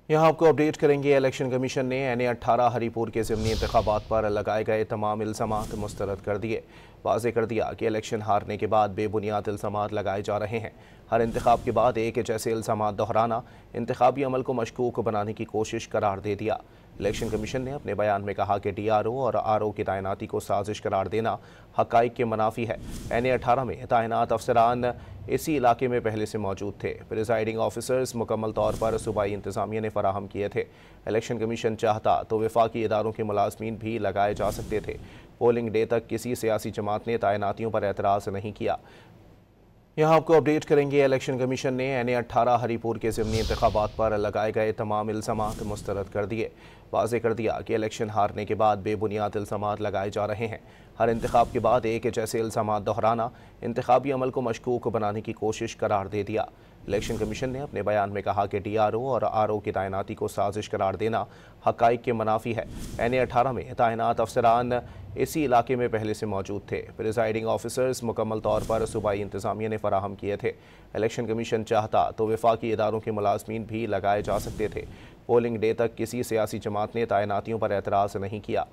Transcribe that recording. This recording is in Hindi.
यहाँ आपको अपडेट करेंगे। इलेक्शन कमीशन ने NA-18 हरीपुर के ज़िमनी इंतखाबात पर लगाए गए तमाम इल्ज़ामात मुस्तरद कर दिए। वाज़ेह कर दिया कि इलेक्शन हारने के बाद बेबुनियाद इल्ज़ामात लगाए जा रहे हैं। हर इंतखाब के बाद एक जैसे इल्ज़ामात दोहराना इंतखाबी अमल को मशकूक बनाने की कोशिश करार दे दिया। इलेक्शन कमीशन ने अपने बयान में कहा कि DRO और RO की तैनाती को साजिश करार देना हक़ाइक़ के मुनाफी है। NA-18 में तैनात अफसरान इसी इलाके में पहले से मौजूद थे। प्रिजाइडिंग ऑफिसर्स मुकम्मल तौर पर सूबाई इंतज़ामिया ने फराहम किए थे। इलेक्शन कमीशन चाहता तो वफाकी इदारों के मुलाजमीन भी लगाए जा सकते थे। पोलिंग डे तक किसी सियासी जमात ने तैनातियों पर एतराज़ नहीं किया। यहाँ आपको अपडेट करेंगे। इलेक्शन कमीशन ने NA-18 हरीपुर के ज़िमनी इंतखाबात पर लगाए गए तमाम इल्ज़ामात मुस्तरद कर दिए। वाज़ेह कर दिया कि इलेक्शन हारने के बाद बेबुनियाद इल्ज़ामात लगाए जा रहे हैं। हर इंतखाब के बाद एक जैसे इल्ज़ामात दोहराना इंतखाबी अमल को मशकूक बनाने की कोशिश करार दे दिया। इलेक्शन कमीशन ने अपने बयान में कहा कि DRO और RO की तैनाती को साजिश करार देना हक़ाइक़ के मुनाफी है। NA-18 में तैनात अफसरान इसी इलाके में पहले से मौजूद थे। प्रिजाइडिंग ऑफिसर्स मुकम्मल तौर पर सूबाई इंतज़ामिया ने फराहम किए थे। इलेक्शन कमीशन चाहता तो वफाकी इदारों के मुलाजमीन भी लगाए जा सकते थे। पोलिंग डे तक किसी सियासी जमात ने तैनातियों पर एतराज़ नहीं किया।